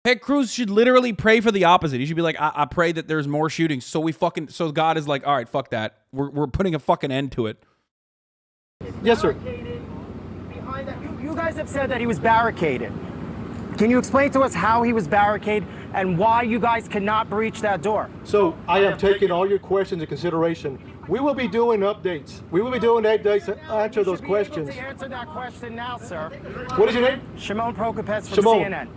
Ted Cruz should literally pray for the opposite. He should be like, I pray that there's more shootings. So God is like, all right, fuck that. We're putting a fucking end to it. Yes, sir. You guys have said that he was barricaded. Can you explain to us how he was barricaded and why you guys cannot breach that door? So I am taking all your questions into consideration. We will be doing updates. We will be doing updates to answer those questions. To answer that question now, sir. What is your name? Shimon Prokopets from Shimon. CNN.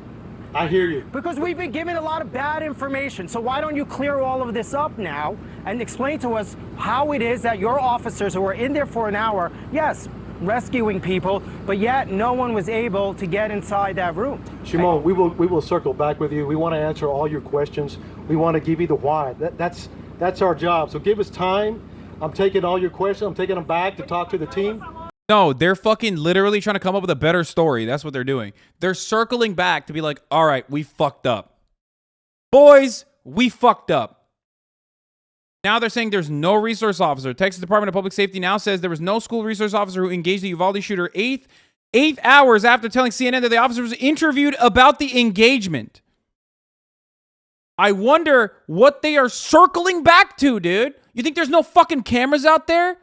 I hear you. Because we've been given a lot of bad information. So why don't you clear all of this up now and explain to us how it is that your officers who were in there for an hour, yes, rescuing people, but yet no one was able to get inside that room. Shimon, we will circle back with you. We want to answer all your questions. We want to give you the why. That's our job. So give us time. I'm taking all your questions. I'm taking them back to talk to the team. No, they're fucking literally trying to come up with a better story. That's what they're doing. They're circling back to be like, all right, we fucked up. Boys, we fucked up. Now they're saying there's no resource officer. Texas Department of Public Safety now says there was no school resource officer who engaged the Uvalde shooter eight hours after telling CNN that the officer was interviewed about the engagement. I wonder what they are circling back to, dude. You think there's no fucking cameras out there?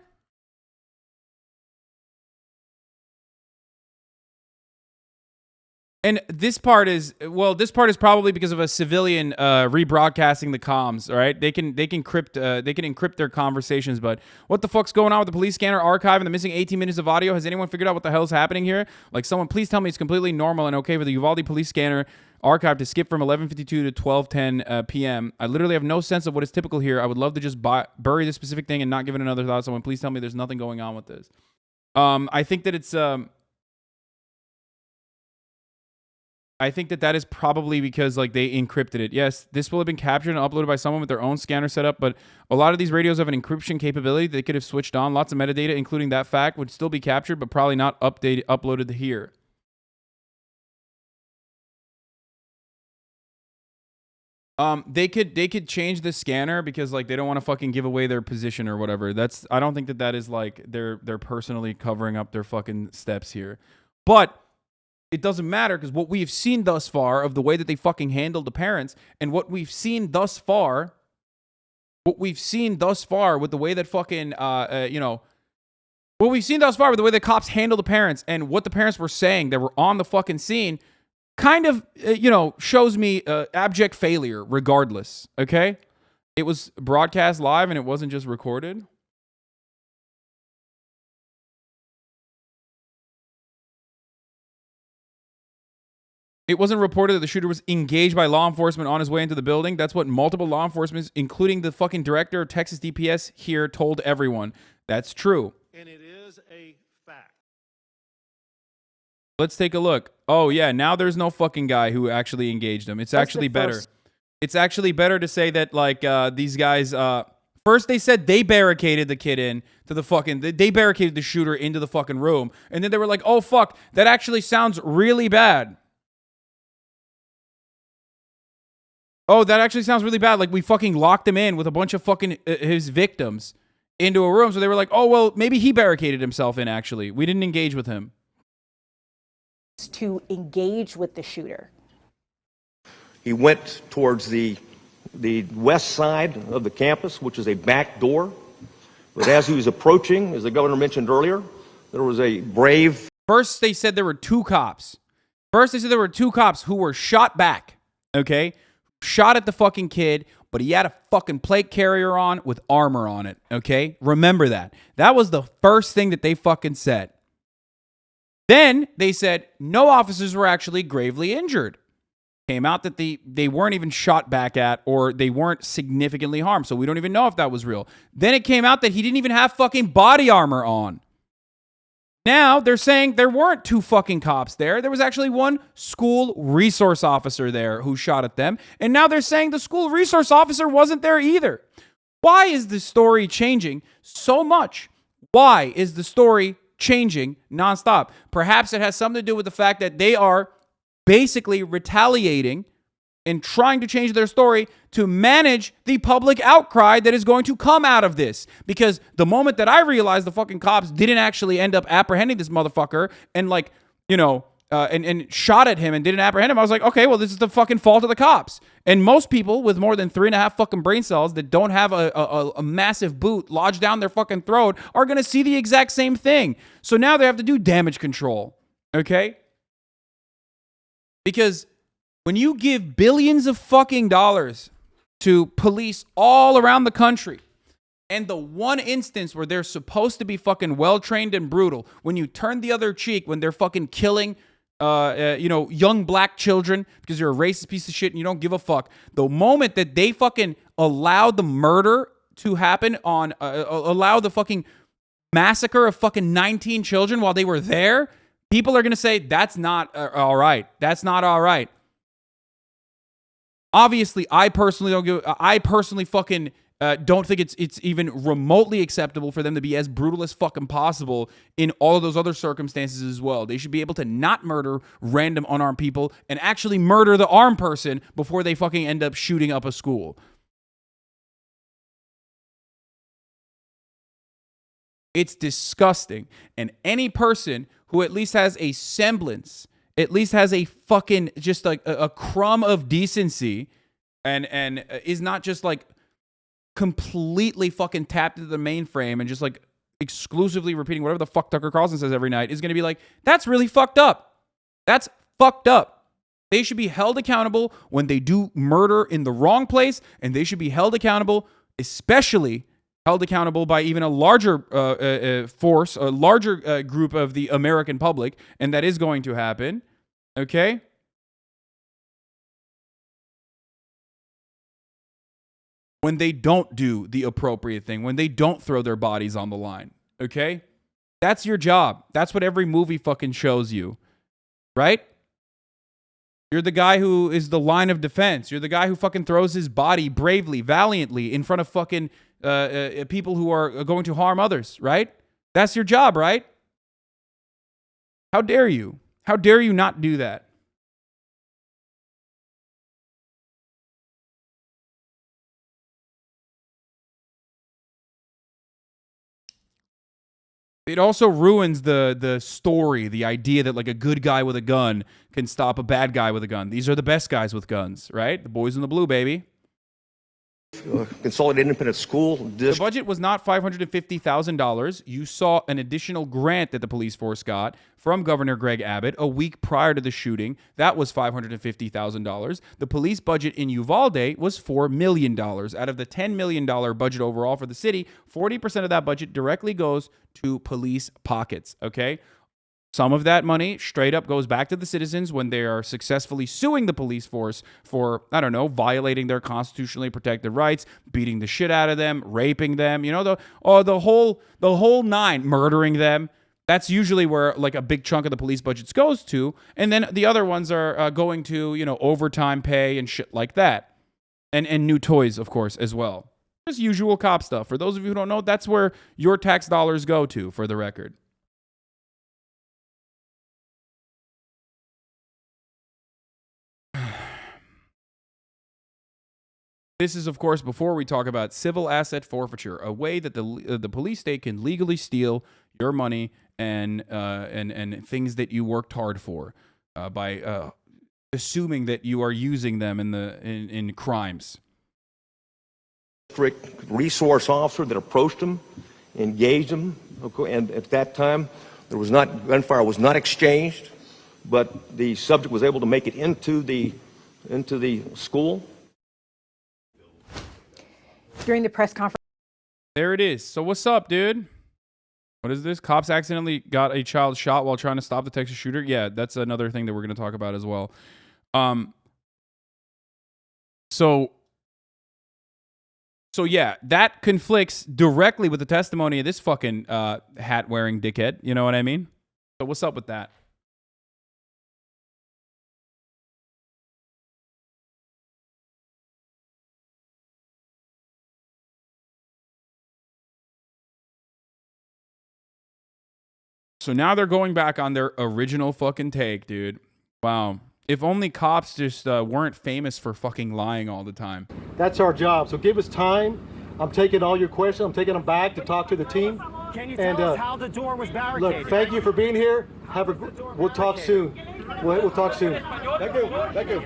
And this part is probably because of a civilian rebroadcasting the comms, all right? They can encrypt their conversations, but what the fuck's going on with the police scanner archive and the missing 18 minutes of audio? Has anyone figured out what the hell's happening here? Like, someone please tell me it's completely normal and okay for the Uvalde police scanner archive to skip from 11:52 to 12:10 p.m. I literally have no sense of what is typical here. I would love to just bury this specific thing and not give it another thought. Someone please tell me there's nothing going on with this. I think that it's I think that is probably because like they encrypted it. Yes, this will have been captured and uploaded by someone with their own scanner setup, but a lot of these radios have an encryption capability they could have switched on. Lots of metadata, including that fact, would still be captured, but probably not uploaded here. They could change the scanner because like they don't want to fucking give away their position or whatever. I don't think that is like they're personally covering up their fucking steps here. But it doesn't matter because what we've seen thus far of the way that they fucking handled the parents and what we've seen thus far with the way that fucking, what we've seen thus far with the way the cops handled the parents and what the parents were saying that were on the fucking scene kind of, shows me abject failure regardless, okay? It was broadcast live and it wasn't just recorded. It wasn't reported that the shooter was engaged by law enforcement on his way into the building. That's what multiple law enforcement, including the fucking director of Texas DPS here, told everyone. That's true. And it is a fact. Let's take a look. Oh, yeah, now there's no fucking guy who actually engaged him. It's actually better. It's actually better to say that, like, these guys... First, they said they barricaded the kid in to the fucking... They barricaded the shooter into the fucking room. And then they were like, oh, fuck, that actually sounds really bad. Oh, that actually sounds really bad. Like, we fucking locked him in with a bunch of fucking his victims into a room. So they were like, oh, well, maybe he barricaded himself in, actually. We didn't engage with him. To engage with the shooter. He went towards the west side of the campus, which is a back door. But as he was approaching, as the governor mentioned earlier, there was a brave... First, they said there were two cops. Who were shot back, okay? Shot at the fucking kid, but he had a fucking plate carrier on with armor on it, okay? Remember that. That was the first thing that they fucking said. Then they said no officers were actually gravely injured. Came out that they weren't even shot back at or they weren't significantly harmed, so we don't even know if that was real. Then it came out that he didn't even have fucking body armor on. Now, they're saying there weren't two fucking cops there. There was actually one school resource officer there who shot at them. And now they're saying the school resource officer wasn't there either. Why is the story changing so much? Why is the story changing nonstop? Perhaps it has something to do with the fact that they are basically retaliating and trying to change their story to manage the public outcry that is going to come out of this. Because the moment that I realized the fucking cops didn't actually end up apprehending this motherfucker and and shot at him and didn't apprehend him, I was like, okay, well, this is the fucking fault of the cops. And most people with more than 3.5 fucking brain cells that don't have a massive boot lodged down their fucking throat are going to see the exact same thing. So now they have to do damage control, okay? Because when you give billions of fucking dollars to police all around the country, and the one instance where they're supposed to be fucking well-trained and brutal, when you turn the other cheek, when they're fucking killing, young black children because you're a racist piece of shit and you don't give a fuck. The moment that they fucking allow the murder to happen allow the fucking massacre of fucking 19 children while they were there, people are going to say, that's not all right. That's not all right. Obviously, I personally fucking don't think it's even remotely acceptable for them to be as brutal as fucking possible in all of those other circumstances as well. They should be able to not murder random unarmed people and actually murder the armed person before they fucking end up shooting up a school. It's disgusting. And any person who at least has a semblance, at least has a fucking just like a crumb of decency and is not just like completely fucking tapped into the mainframe and just like exclusively repeating whatever the fuck Tucker Carlson says every night is going to be like, that's really fucked up. That's fucked up. They should be held accountable when they do murder in the wrong place, and they should be held accountable, especially held accountable by even a larger force, a larger group of the American public, and that is going to happen, okay? When they don't do the appropriate thing, when they don't throw their bodies on the line, okay? That's your job. That's what every movie fucking shows you, right? You're the guy who is the line of defense. You're the guy who fucking throws his body bravely, valiantly in front of fucking people who are going to harm others, right? That's your job, right? How dare you? How dare you not do that? It also ruins the story, the idea that like a good guy with a gun can stop a bad guy with a gun. These are the best guys with guns, right? The boys in the blue, baby. Consolidated Independent School The budget was not $550,000. You saw an additional grant that the police force got from Governor Greg Abbott a week prior to the shooting. That was $550,000. The police budget in Uvalde was $4 million. Out of the $10 million budget overall for the city, 40% of that budget directly goes to police pockets, okay? Some of that money straight up goes back to the citizens when they are successfully suing the police force for, I don't know, violating their constitutionally protected rights, beating the shit out of them, raping them, you know, the whole nine, murdering them. That's usually where like a big chunk of the police budgets goes to. And then the other ones are going to, you know, overtime pay and shit like that. And new toys, of course, as well. Just usual cop stuff. For those of you who don't know, that's where your tax dollars go to, for the record. This is, of course, before we talk about civil asset forfeiture, a way that the police state can legally steal your money and things that you worked hard for by assuming that you are using them in crimes. District resource officer that approached him, engaged him, and at that time gunfire was not exchanged, but the subject was able to make it into the school. During the press conference. There it is. So what's up, dude? What is this? Cops accidentally got a child shot while trying to stop the Texas shooter. Yeah, that's another thing that we're going to talk about as well. So yeah, that conflicts directly with the testimony of this fucking hat-wearing dickhead. You know what I mean? So what's up with that? So now they're going back on their original fucking take, dude. Wow. If only cops just weren't famous for fucking lying all the time. That's our job. So give us time. I'm taking all your questions. I'm taking them back to talk to the team. Can you tell us how the door was barricaded? Look, thank you for being here. We'll talk soon. We'll talk soon. Thank you. Thank you.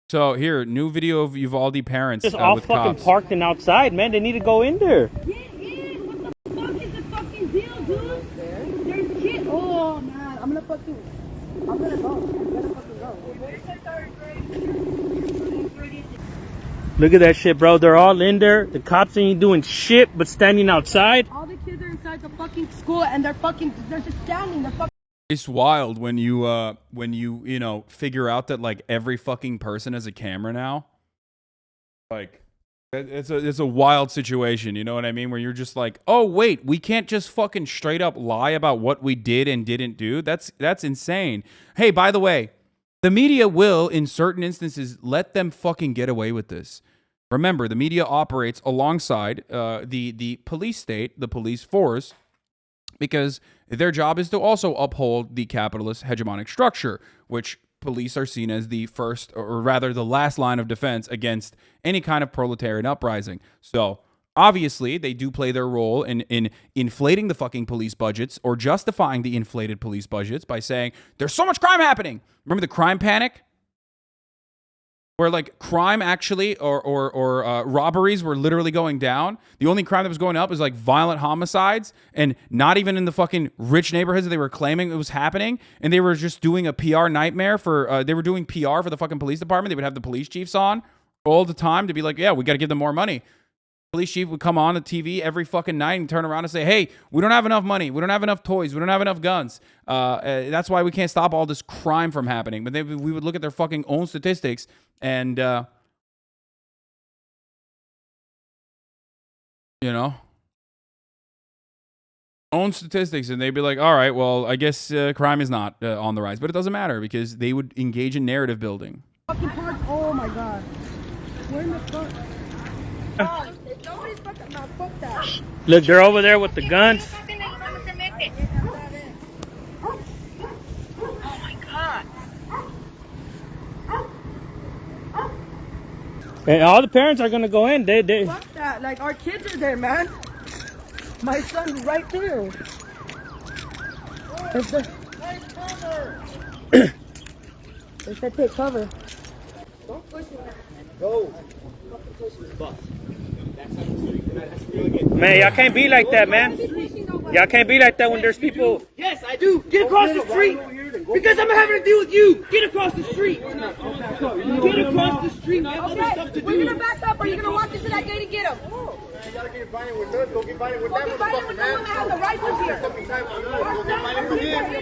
So here, new video of Uvalde parents Just all with fucking cops. parked and outside, man. They need to go in there. Get in! What the fuck is the fucking deal, dude? There's kids. Oh man, I'm gonna go. I'm gonna fucking go. Look at that shit, bro. They're all in there. The cops ain't doing shit but standing outside. All the kids are inside the fucking school and they're just standing. They're fucking. It's wild when you figure out that like every fucking person has a camera now. Like it's a wild situation, you know what I mean? Where you're just like, oh wait, we can't just fucking straight up lie about what we did and didn't do. That's insane. Hey, by the way, the media will, in certain instances, let them fucking get away with this. Remember, the media operates alongside the police state, the police force, because their job is to also uphold the capitalist hegemonic structure, which police are seen as the first, or rather the last line of defense against any kind of proletarian uprising. So obviously they do play their role in inflating the fucking police budgets or justifying the inflated police budgets by saying there's so much crime happening. Remember the crime panic? Where like crime actually or robberies were literally going down. The only crime that was going up was like violent homicides, and not even in the fucking rich neighborhoods that they were claiming it was happening. And they were just doing a PR nightmare for they were doing PR for the fucking police department. They would have the police chiefs on all the time to be like, yeah, we got to give them more money. Police chief would come on the TV every fucking night and turn around and say, hey, we don't have enough money. We don't have enough toys. We don't have enough guns. That's why we can't stop all this crime from happening. But we would look at their fucking own statistics and, own statistics. And they'd be like, all right, well, I guess crime is not on the rise. But it doesn't matter because they would engage in narrative building. Fucking park. Oh my god. Where in the fuck? Nobody's fucking not. Fuck that. Look, they're over there with the guns. Oh my god. And all the parents are gonna go in. They. Fuck that. Like our kids are there, man. My son's right there. They said take cover. Don't push me. Go. Man, y'all can't be like that, man. Y'all can't be like that when there's people. Yes, I do. Get across the street. Because I'm having to deal with you. Get across the street. Get across the street, man. Other stuff to do. We're gonna back up or you're gonna walk into that gate and get him. You gotta get violent with us. Go get violent with Go that get violent with them when they have the rifles here.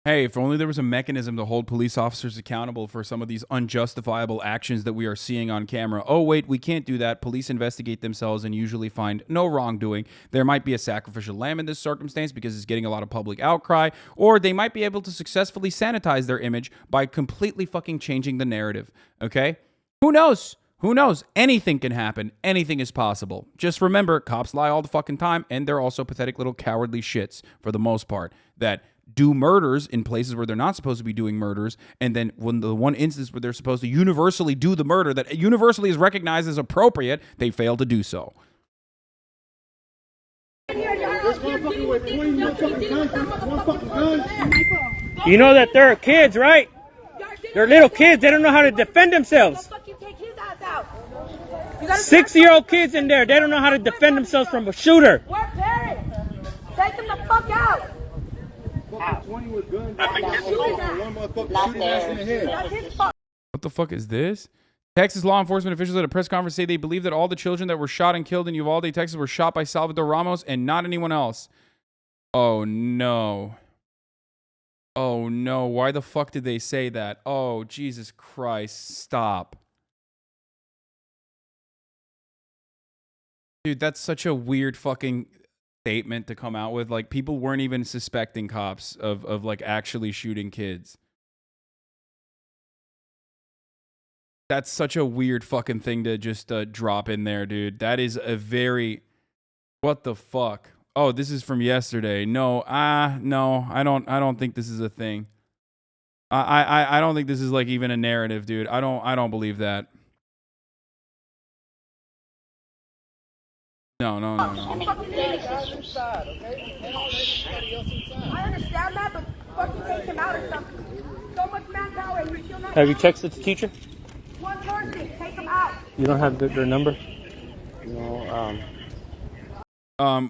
Hey, if only there was a mechanism to hold police officers accountable for some of these unjustifiable actions that we are seeing on camera. Oh, wait, we can't do that. Police investigate themselves and usually find no wrongdoing. There might be a sacrificial lamb in this circumstance because it's getting a lot of public outcry, or they might be able to successfully sanitize their image by completely fucking changing the narrative, okay? Who knows? Who knows? Anything can happen. Anything is possible. Just remember, cops lie all the fucking time, and they're also pathetic little cowardly shits for the most part that do murders in places where they're not supposed to be doing murders, and then when the one instance where they're supposed to universally do the murder that universally is recognized as appropriate, they fail to do so. You know that they're kids, right? They're little kids. They don't know how to defend themselves. 6-year-old kids in there. They don't know how to defend themselves from a shooter. We're parents. Take them the fuck out. 20 with guns. One motherfucker shooting us in the head. That's his fault. What the fuck is this? Texas law enforcement officials at a press conference say they believe that all the children that were shot and killed in Uvalde, Texas were shot by Salvador Ramos and not anyone else. Oh, no. Oh, no. Why the fuck did they say that? Oh, Jesus Christ. Stop. Dude, that's such a weird fucking statement to come out with. Like, people weren't even suspecting cops of like actually shooting kids. That's such a weird fucking thing to just drop in there, dude. That is a very... What the fuck? Oh, this is from yesterday. No, no, I don't think this is a thing. I don't think this is like even a narrative, dude. I don't believe that. No. I understand that, but fucking take him out or something. So much manpower and you're still not. Have you texted the teacher? One person, take them out. You don't have their number? No,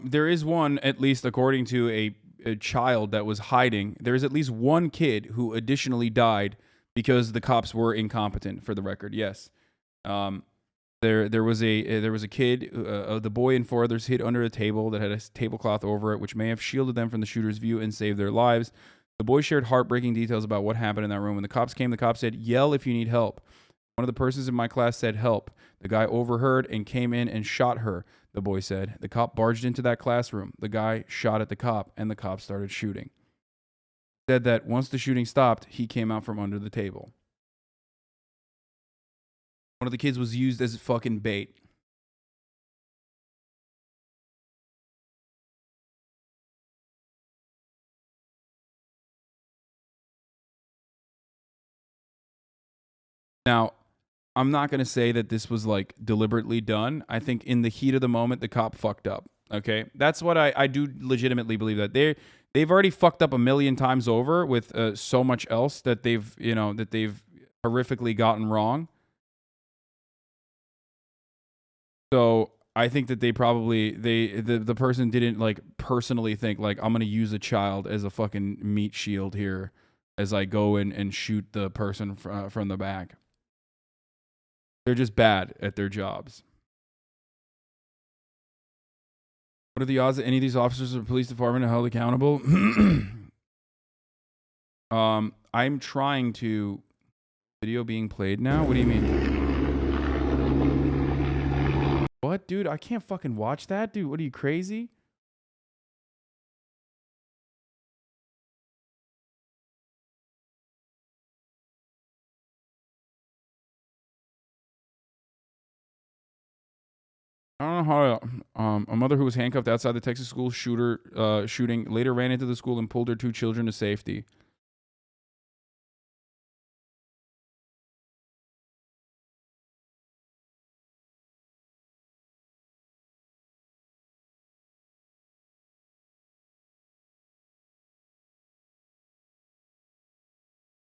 There is one, at least according to a child that was hiding. There is at least one kid who additionally died because the cops were incompetent. For the record, yes. There was a kid, the boy and four others hid under a table that had a tablecloth over it, which may have shielded them from the shooter's view and saved their lives. The boy shared heartbreaking details about what happened in that room. When the cops came, the cops said, "Yell if you need help." One of the persons in my class said, "Help." The guy overheard and came in and shot her, the boy said. The cop barged into that classroom. The guy shot at the cop, and the cop started shooting. Said that once the shooting stopped, he came out from under the table. One of the kids was used as fucking bait. Now, I'm not going to say that this was like deliberately done. I think in the heat of the moment, the cop fucked up. Okay. That's what I do legitimately believe, that they've already fucked up a million times over with so much else that they've horrifically gotten wrong. So I think that they probably, the person didn't like personally think like, I'm going to use a child as a fucking meat shield here as I go in and shoot the person from the back. They're just bad at their jobs. What are the odds that any of these officers of the police department are held accountable? I'm trying to... Video being played now? What do you mean? What, dude? I can't fucking watch that, dude. What are you, crazy? I don't know how a mother who was handcuffed outside the Texas school shooting later ran into the school and pulled her two children to safety.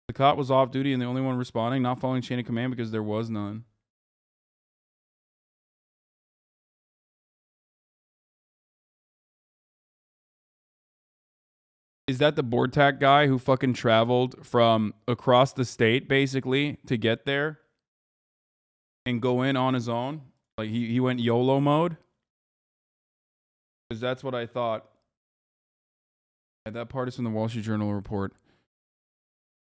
The cop was off duty and the only one responding, not following chain of command because there was none. Is that the board tack guy who fucking traveled from across the state basically to get there and go in on his own? Like he went YOLO mode? Because that's what I thought. Yeah, that part is from the Wall Street Journal report.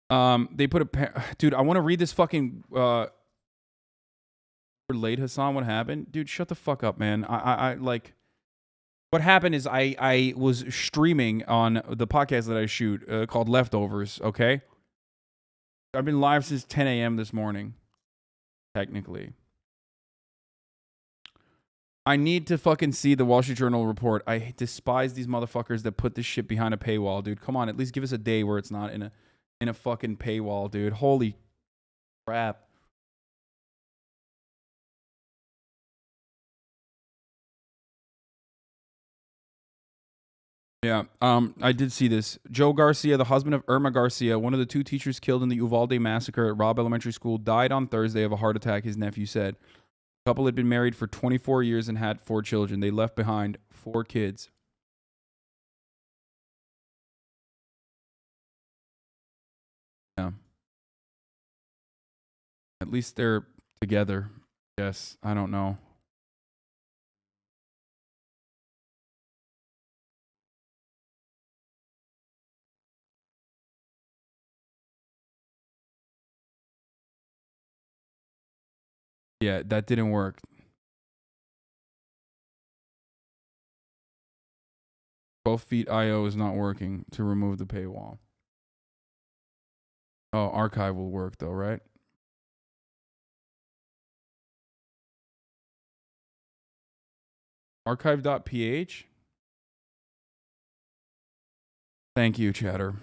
They put a... Dude, I want to read this fucking... Relate, Hasan, what happened? Dude, shut the fuck up, man. I like... What happened is I was streaming on the podcast that I shoot called Leftovers, okay? I've been live since 10 a.m. this morning, technically. I need to fucking see the Wall Street Journal report. I despise these motherfuckers that put this shit behind a paywall, dude. Come on, at least give us a day where it's not in a fucking paywall, dude. Holy crap. Yeah, I did see this. Joe Garcia, the husband of Irma Garcia, one of the two teachers killed in the Uvalde massacre at Robb Elementary School, died on Thursday of a heart attack, his nephew said. The couple had been married for 24 years and had 4 children. They left behind 4 kids. Yeah. At least they're together. Yes, I don't know. Yeah, that didn't work. 12 feet IO is not working to remove the paywall. Oh, archive will work though, right? Archive.ph? Thank you, chatter.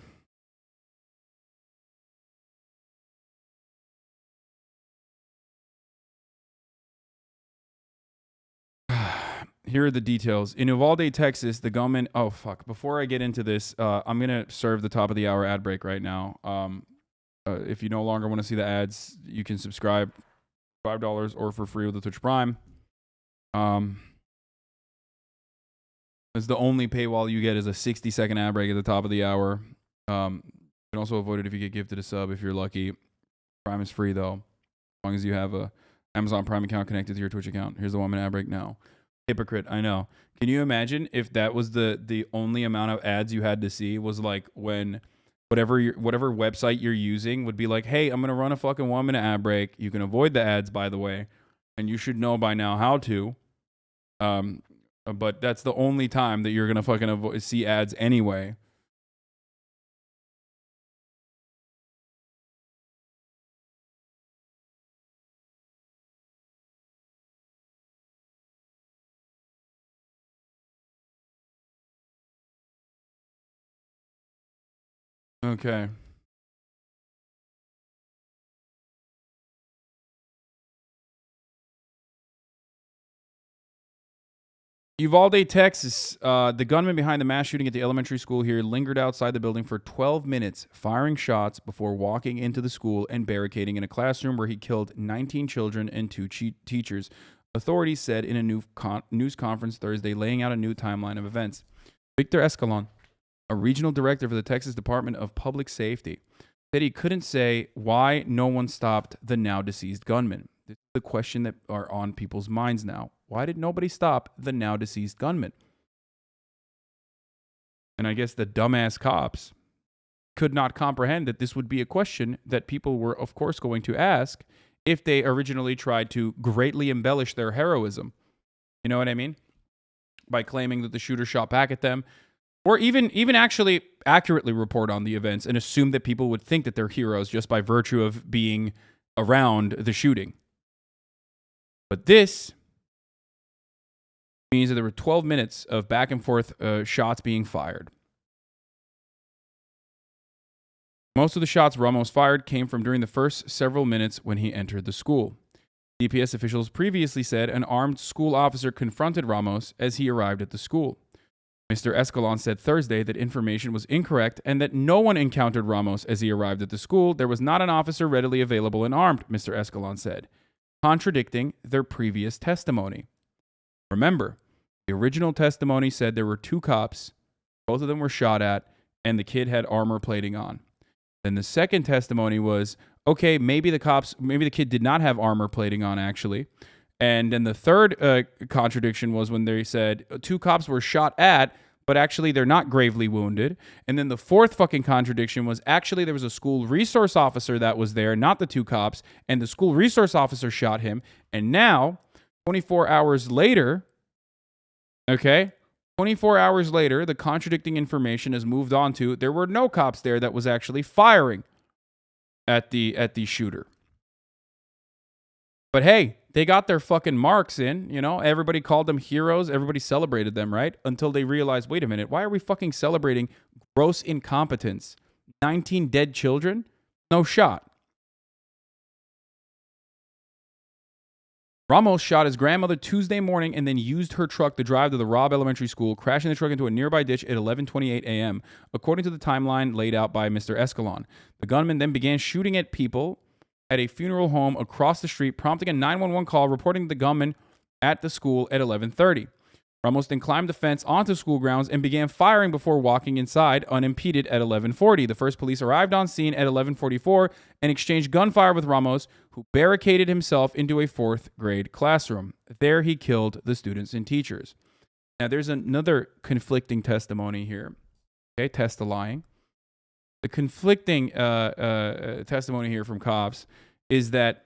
Here are the details. In Uvalde, Texas, the gunman... Oh, fuck. Before I get into this, I'm going to serve the top of the hour ad break right now. If you no longer want to see the ads, you can subscribe $5 or for free with the Twitch Prime. It's the only paywall you get is a 60-second ad break at the top of the hour. You can also avoid it if you get gifted a sub if you're lucky. Prime is free though, as long as you have a Amazon Prime account connected to your Twitch account. Here's the 1 minute ad break now. Hypocrite, I know. Can you imagine if that was the only amount of ads you had to see was like when whatever website you're using would be like, hey, I'm gonna run a fucking 1 minute ad break. You can avoid the ads, by the way, and you should know by now how to. But that's the only time that you're gonna fucking see ads anyway. Okay. Uvalde, Texas. The gunman behind the mass shooting at the elementary school here lingered outside the building for 12 minutes, firing shots before walking into the school and barricading in a classroom where he killed 19 children and 2 teachers. Authorities said in a news conference Thursday, laying out a new timeline of events. Victor Escalon, a regional director for the Texas Department of Public Safety, said he couldn't say why no one stopped the now deceased gunman. This is the question that are on people's minds now. Why did nobody stop the now deceased gunman? And I guess the dumbass cops could not comprehend that this would be a question that people were, of course, going to ask if they originally tried to greatly embellish their heroism. You know what I mean? By claiming that the shooter shot back at them, or even actually accurately report on the events and assume that people would think that they're heroes just by virtue of being around the shooting. But this means that there were 12 minutes of back and forth shots being fired. Most of the shots Ramos fired came from during the first several minutes when he entered the school. DPS officials previously said an armed school officer confronted Ramos as he arrived at the school. Mr. Escalon said Thursday that information was incorrect and that no one encountered Ramos as he arrived at the school. There was not an officer readily available and armed, Mr. Escalon said, contradicting their previous testimony. Remember, the original testimony said there were 2 cops, both of them were shot at, and the kid had armor plating on. Then the second testimony was, okay, maybe the kid did not have armor plating on actually. And then the third contradiction was when they said 2 cops were shot at, but actually they're not gravely wounded. And then the fourth fucking contradiction was actually there was a school resource officer that was there, not the 2 cops, and the school resource officer shot him. And now, 24 hours later, the contradicting information has moved on to there were no cops there that was actually firing at the shooter. But hey, they got their fucking marks in, you know, everybody called them heroes, everybody celebrated them, right? Until they realized, wait a minute, why are we fucking celebrating gross incompetence? 19 dead children? No shot. Ramos shot his grandmother Tuesday morning and then used her truck to drive to the Robb Elementary School, crashing the truck into a nearby ditch at 11:28 a.m., according to the timeline laid out by Mr. Escalon. The gunman then began shooting at people at a funeral home across the street, prompting a 911 call reporting the gunman at the school at 11:30. Ramos then climbed the fence onto school grounds and began firing before walking inside unimpeded at 11:40. The first police arrived on scene at 11:44 and exchanged gunfire with Ramos, who barricaded himself into a 4th grade classroom. There he killed the students and teachers. Now there's another conflicting testimony here. Okay, test the lying. The conflicting testimony here from cops is that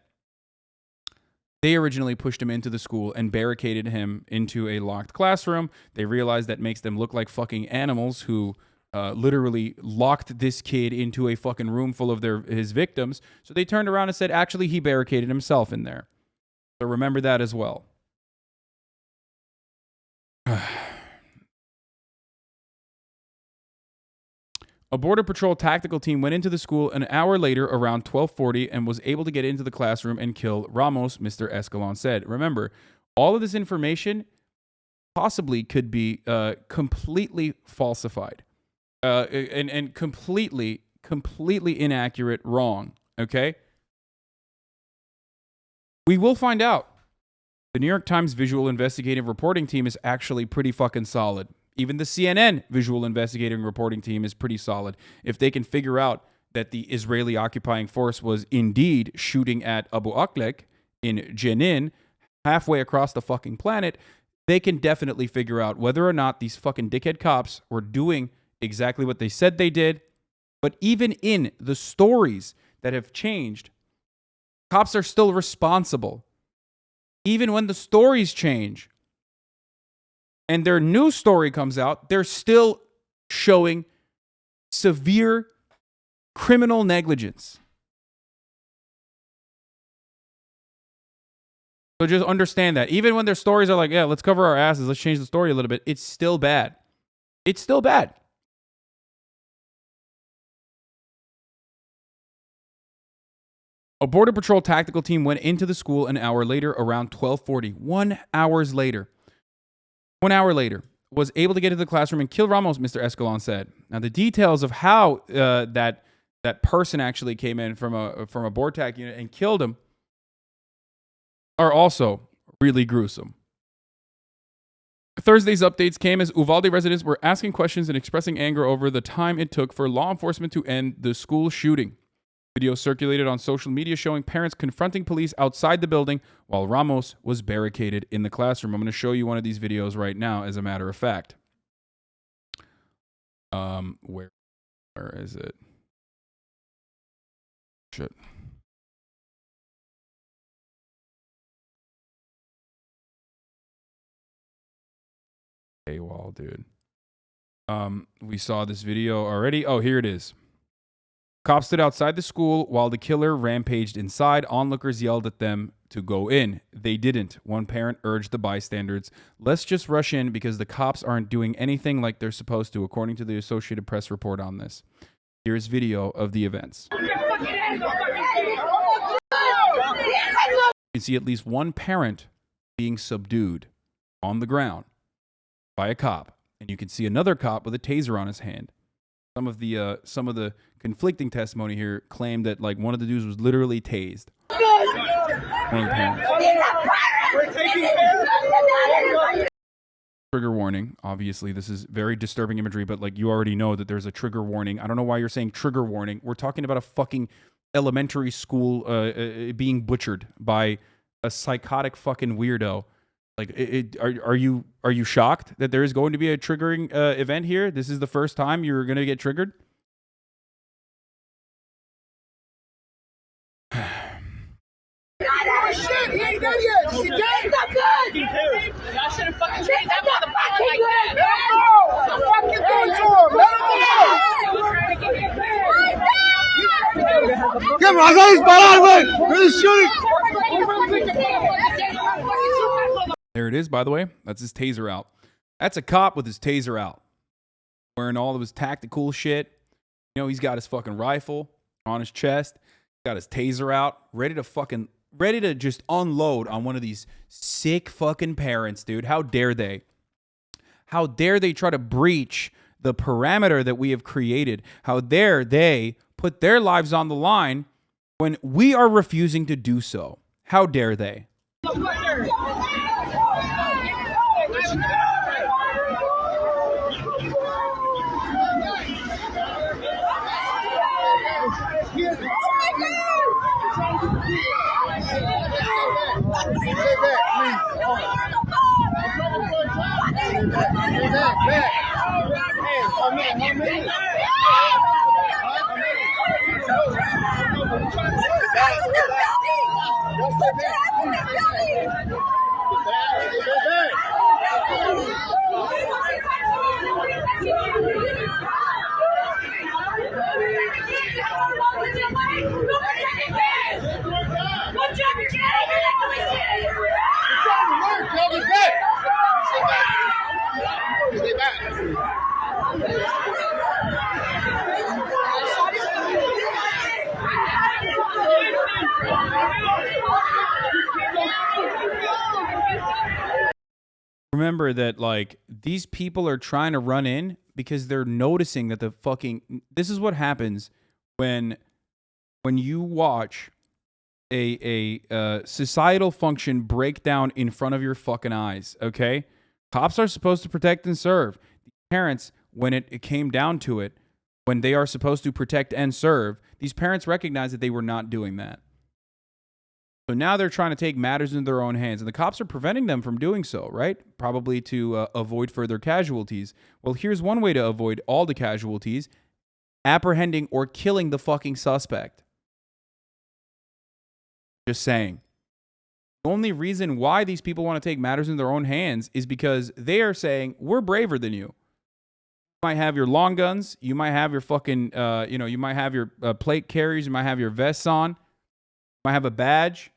they originally pushed him into the school and barricaded him into a locked classroom. They realized that makes them look like fucking animals who literally locked this kid into a fucking room full of his victims. So they turned around and said, actually, he barricaded himself in there. So remember that as well. A Border Patrol tactical team went into the school an hour later around 12:40 and was able to get into the classroom and kill Ramos, Mr. Escalon said. Remember, all of this information possibly could be completely falsified and completely completely inaccurate, wrong. Okay? We will find out. The New York Times visual investigative reporting team is actually pretty fucking solid. Even the CNN visual investigating reporting team is pretty solid. If they can figure out that the Israeli occupying force was indeed shooting at Abu Aklek in Jenin, halfway across the fucking planet, they can definitely figure out whether or not these fucking dickhead cops were doing exactly what they said they did. But even in the stories that have changed, cops are still responsible. Even when the stories change and their new story comes out, they're still showing severe criminal negligence. So just understand that. Even when their stories are like, yeah, let's cover our asses, let's change the story a little bit, it's still bad. It's still bad. A Border Patrol tactical team went into the school an hour later, around 12:40. 1 hour later. 1 hour later, was able to get into the classroom and kill Ramos, Mr. Escalon said. Now, the details of how that person actually came in from a BORTAC unit and killed him are also really gruesome. Thursday's updates came as Uvalde residents were asking questions and expressing anger over the time it took for law enforcement to end the school shooting. Video circulated on social media showing parents confronting police outside the building while Ramos was barricaded in the classroom. I'm going to show you one of these videos right now, as a matter of fact. Where is it? Shit. Paywall, dude. We saw this video already. Oh, here it is. Cops stood outside the school while the killer rampaged inside. Onlookers yelled at them to go in. They didn't. One parent urged the bystanders, let's just rush in because the cops aren't doing anything like they're supposed to, according to the Associated Press report on this. Here's video of the events. You can see at least one parent being subdued on the ground by a cop. And you can see another cop with a taser on his hand. Some of the conflicting testimony here claimed that like one of the dudes was literally tased. One of the parents. Trigger warning. Obviously, this is very disturbing imagery, but like you already know that there's a trigger warning. I don't know why you're saying trigger warning. We're talking about a fucking elementary school being butchered by a psychotic fucking weirdo. Like, are you shocked that there is going to be a triggering event here? This is the first time you're going to get triggered? Shit, he ain't done yet. He ain't not good. Y'all should have fucking changed that motherfucker like that. Let him go. What the fuck you doing to him? Let him go. Come on, I shooting. There it is, by the way. That's his taser out. That's a cop with his taser out. Wearing all of his tactical shit. You know, he's got his fucking rifle on his chest. Got his taser out. Ready to just unload on one of these sick fucking parents, dude. How dare they? How dare they try to breach the parameter that we have created? How dare they put their lives on the line when we are refusing to do so? How dare they? Remember that, like, these people are trying to run in because they're noticing that this is what happens when you watch a societal function break down in front of your fucking eyes, okay? Cops are supposed to protect and serve. Parents, when it came down to it, when they are supposed to protect and serve, these parents recognize that they were not doing that. So now they're trying to take matters into their own hands, and the cops are preventing them from doing so, right? Probably to avoid further casualties. Well, here's one way to avoid all the casualties: apprehending or killing the fucking suspect. Just saying. The only reason why these people want to take matters in their own hands is because they are saying, we're braver than you. You might have your long guns. You might have your fucking, you might have your plate carriers. You might have your vests on. You might have a badge.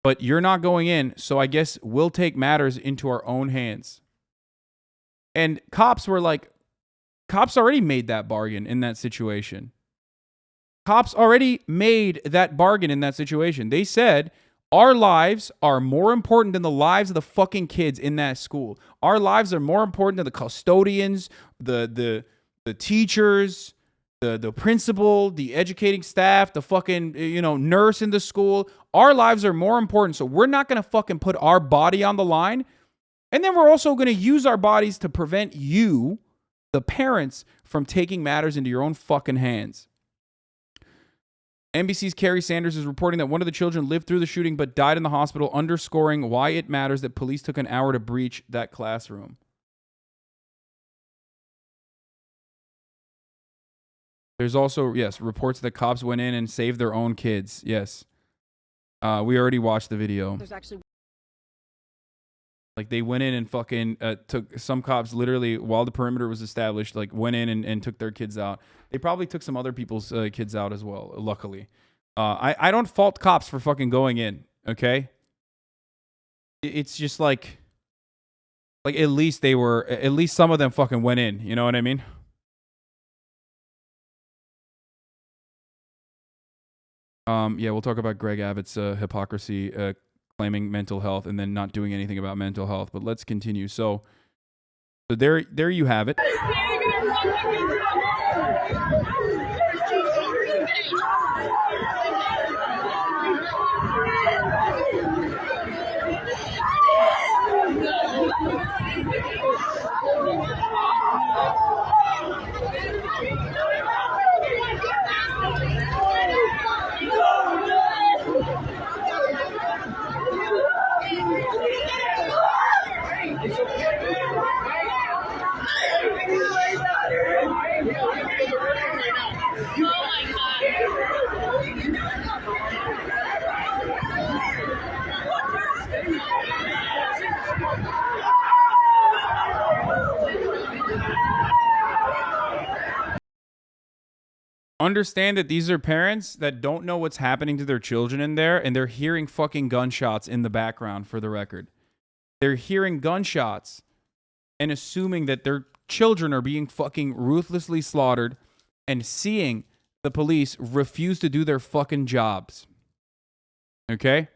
But you're not going in, so I guess we'll take matters into our own hands. And cops were like, cops already made that bargain in that situation. Cops already made that bargain in that situation. They said, our lives are more important than the lives of the fucking kids in that school. Our lives are more important than the custodians, the teachers, the principal, the educating staff, the fucking, nurse in the school. Our lives are more important, so we're not going to fucking put our body on the line. And then we're also going to use our bodies to prevent you, the parents, from taking matters into your own fucking hands. NBC's Kerry Sanders is reporting that one of the children lived through the shooting but died in the hospital, underscoring why it matters that police took an hour to breach that classroom. There's also, yes, reports that cops went in and saved their own kids. Yes. We already watched the video. There's actually... Like, they went in and fucking took some cops literally while the perimeter was established, like went in and took their kids out. They probably took some other people's kids out as well, luckily. I don't fault cops for fucking going in, okay? It's just like at least some of them fucking went in, you know what I mean? Yeah, we'll talk about Greg Abbott's hypocrisy, claiming mental health and then not doing anything about mental health. But let's continue. So there you have it. Understand that these are parents that don't know what's happening to their children in there, and they're hearing fucking gunshots in the background, for the record. They're hearing gunshots and assuming that their children are being fucking ruthlessly slaughtered and seeing the police refuse to do their fucking jobs. Okay?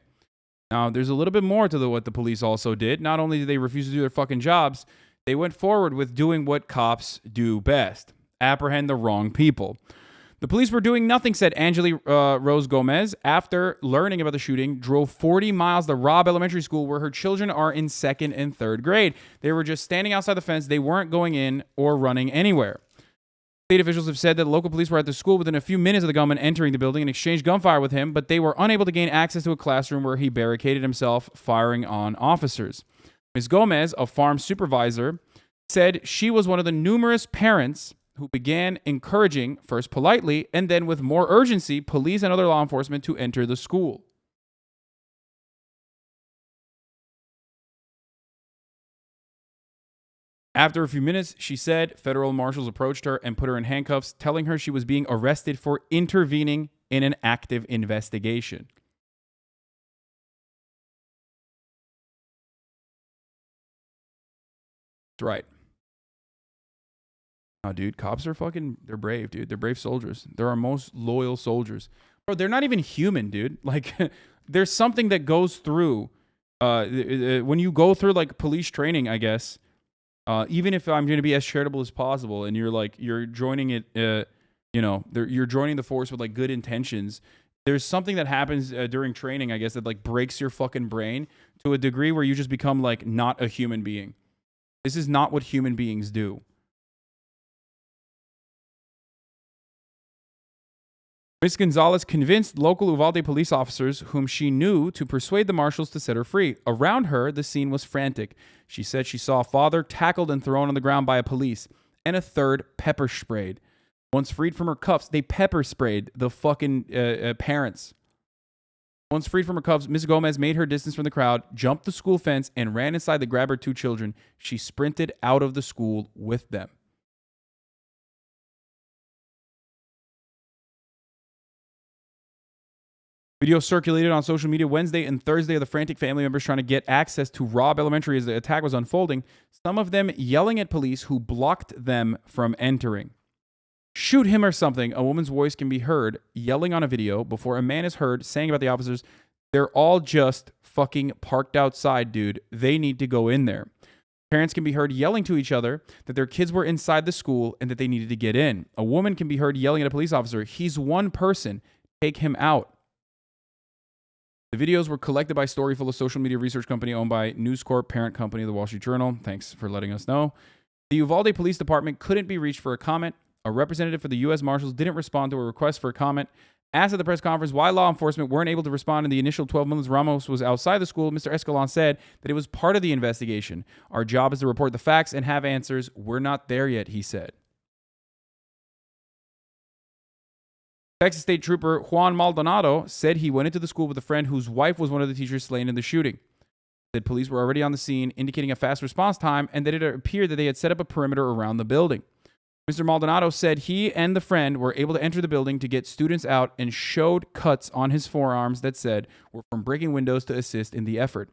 Now, there's a little bit more to what the police also did. Not only did they refuse to do their fucking jobs, they went forward with doing what cops do best: apprehend the wrong people. The police were doing nothing, said Angeli Rose Gomez, after learning about the shooting, drove 40 miles to Robb Elementary School, where her children are in 2nd and 3rd grade. They were just standing outside the fence. They weren't going in or running anywhere. State officials have said that local police were at the school within a few minutes of the gunman entering the building and exchanged gunfire with him, but they were unable to gain access to a classroom where he barricaded himself, firing on officers. Ms. Gomez, a farm supervisor, said she was one of the numerous parents who began encouraging, first politely and then with more urgency, police and other law enforcement to enter the school. After a few minutes, she said, federal marshals approached her and put her in handcuffs, telling her she was being arrested for intervening in an active investigation. That's right. Oh, dude, cops are they're brave, dude. They're brave soldiers. They're our most loyal soldiers. Bro, they're not even human, dude. Like, there's something that goes through, when you go through, like, police training, I guess, Even if I'm going to be as charitable as possible, and you're joining it, you're joining the force with like good intentions. There's something that happens during training, I guess, that like breaks your fucking brain to a degree where you just become like not a human being. This is not what human beings do. Ms. Gonzalez convinced local Uvalde police officers whom she knew to persuade the marshals to set her free. Around her, the scene was frantic. She said she saw a father tackled and thrown on the ground by a police, and a third pepper sprayed. Once freed from her cuffs, they pepper sprayed the fucking parents. Once freed from her cuffs, Ms. Gomez made her distance from the crowd, jumped the school fence, and ran inside to grab her 2 children. She sprinted out of the school with them. Video circulated on social media Wednesday and Thursday of the frantic family members trying to get access to Robb Elementary as the attack was unfolding, some of them yelling at police who blocked them from entering. Shoot him or something, a woman's voice can be heard yelling on a video before a man is heard saying about the officers, they're all just fucking parked outside, dude. They need to go in there. Parents can be heard yelling to each other that their kids were inside the school and that they needed to get in. A woman can be heard yelling at a police officer, he's one person, take him out. The videos were collected by Storyful, a social media research company owned by News Corp, parent company of the Wall Street Journal. Thanks for letting us know. The Uvalde Police Department couldn't be reached for a comment. A representative for the U.S. Marshals didn't respond to a request for a comment. Asked at the press conference why law enforcement weren't able to respond in the initial 12 months Ramos was outside the school, Mr. Escalon said that it was part of the investigation. Our job is to report the facts and have answers. We're not there yet, he said. Texas State Trooper Juan Maldonado said he went into the school with a friend whose wife was one of the teachers slain in the shooting. Said police were already on the scene, indicating a fast response time, and that it appeared that they had set up a perimeter around the building. Mr. Maldonado said he and the friend were able to enter the building to get students out and showed cuts on his forearms that said were from breaking windows to assist in the effort.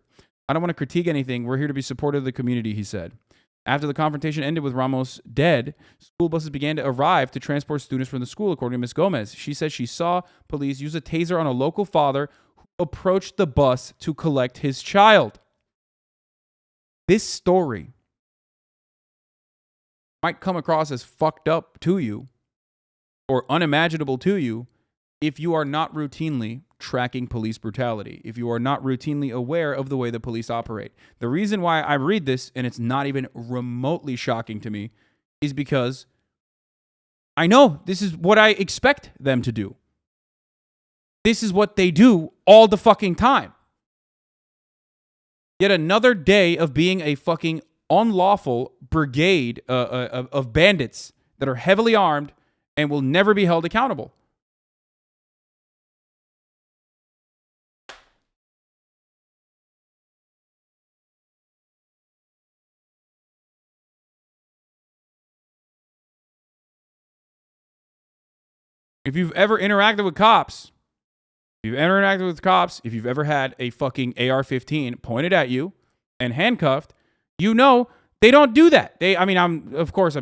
I don't want to critique anything. We're here to be supportive of the community, he said. After the confrontation ended with Ramos dead, school buses began to arrive to transport students from the school, according to Ms. Gomez. She said she saw police use a taser on a local father who approached the bus to collect his child. This story might come across as fucked up to you or unimaginable to you if you are not routinely tracking police brutality, if you are not routinely aware of the way the police operate. The reason why I read this, and it's not even remotely shocking to me, is because I know this is what I expect them to do. This is what they do all the fucking time. Yet another day of being a fucking unlawful brigade of bandits that are heavily armed and will never be held accountable. If you've ever interacted with cops, if you've ever had a fucking AR-15 pointed at you and handcuffed, you know they don't do that. I've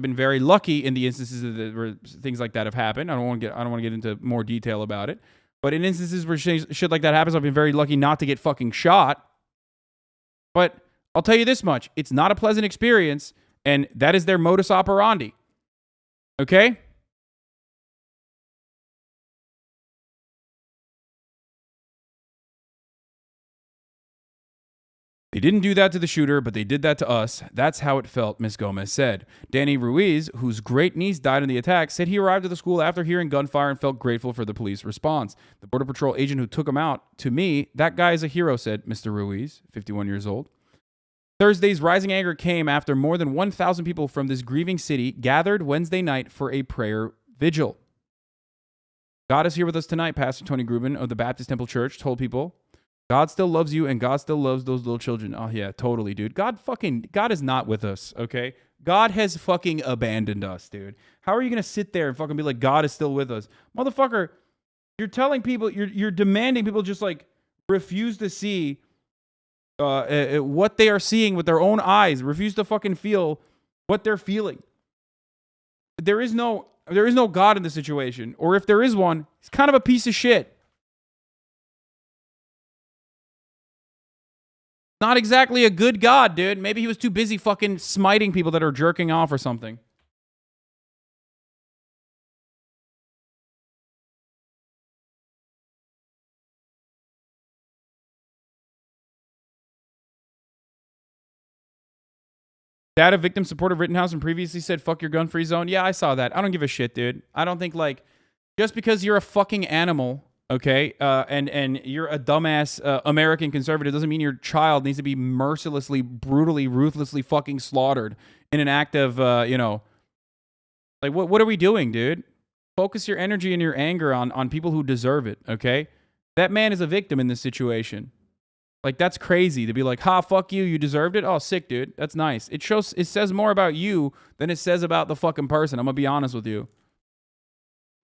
been very lucky in the instances where things like that have happened. I don't want to get into more detail about it. But in instances where shit like that happens, I've been very lucky not to get fucking shot. But I'll tell you this much. It's not a pleasant experience, and that is their modus operandi. Okay? They didn't do that to the shooter, but they did that to us. That's how it felt, Ms. Gomez said. Danny Ruiz, whose great niece died in the attack, said he arrived at the school after hearing gunfire and felt grateful for the police response. The Border Patrol agent who took him out, to me, that guy is a hero, said Mr. Ruiz, 51 years old. Thursday's rising anger came after more than 1,000 people from this grieving city gathered Wednesday night for a prayer vigil. God is here with us tonight, Pastor Tony Grubin of the Baptist Temple Church told people. God still loves you, and God still loves those little children. Oh, yeah, totally, dude. God is not with us, okay? God has fucking abandoned us, dude. How are you going to sit there and fucking be like, God is still with us? Motherfucker, you're telling people, you're demanding people just, like, refuse to see what they are seeing with their own eyes, refuse to fucking feel what they're feeling. There is no God in this situation, or if there is one, he's kind of a piece of shit. Not exactly a good God, dude. Maybe he was too busy fucking smiting people that are jerking off or something. Dad of victim supported Rittenhouse and previously said, fuck your gun-free zone. Yeah, I saw that. I don't give a shit, dude. I don't think, like, just because you're a fucking animal, okay, and you're a dumbass American conservative doesn't mean your child needs to be mercilessly, brutally, ruthlessly fucking slaughtered in an act of, you know, like, what are we doing, dude? Focus your energy and your anger on people who deserve it, okay? That man is a victim in this situation. Like, that's crazy to be like, ha, fuck you, you deserved it. Oh, sick, dude. That's nice. It says more about you than it says about the fucking person. I'm gonna be honest with you.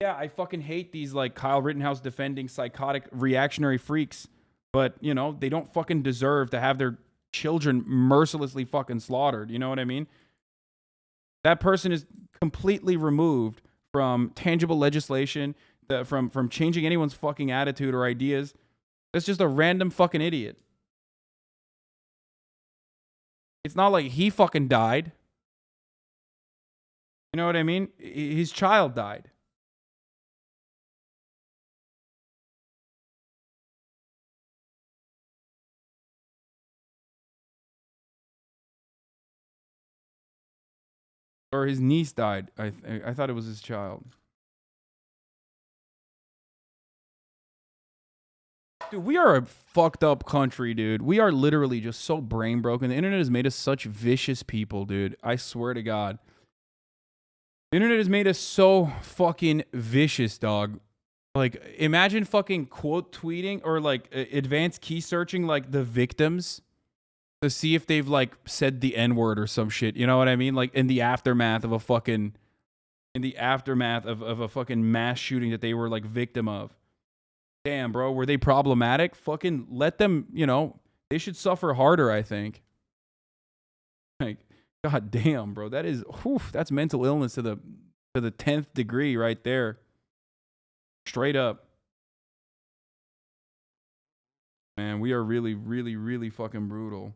Yeah, I fucking hate these, like, Kyle Rittenhouse defending psychotic reactionary freaks. But, you know, they don't fucking deserve to have their children mercilessly fucking slaughtered. You know what I mean? That person is completely removed from tangible legislation, from changing anyone's fucking attitude or ideas. That's just a random fucking idiot. It's not like he fucking died. You know what I mean? His child died. Or his niece died. I thought it was his child. Dude, we are a fucked up country, dude. We are literally just so brain broken. The internet has made us such vicious people, dude. I swear to God. The internet has made us so fucking vicious, dog. Like, imagine fucking quote tweeting or like advanced key searching like the victims to see if they've like said the N-word or some shit. You know what I mean? Like in the aftermath of a fucking mass shooting that they were like victim of. Damn, bro, were they problematic? Fucking let them, you know, they should suffer harder, I think. Like, god damn, bro, that is, that's mental illness to the 10th degree right there. Straight up. Man, we are really, really, really fucking brutal.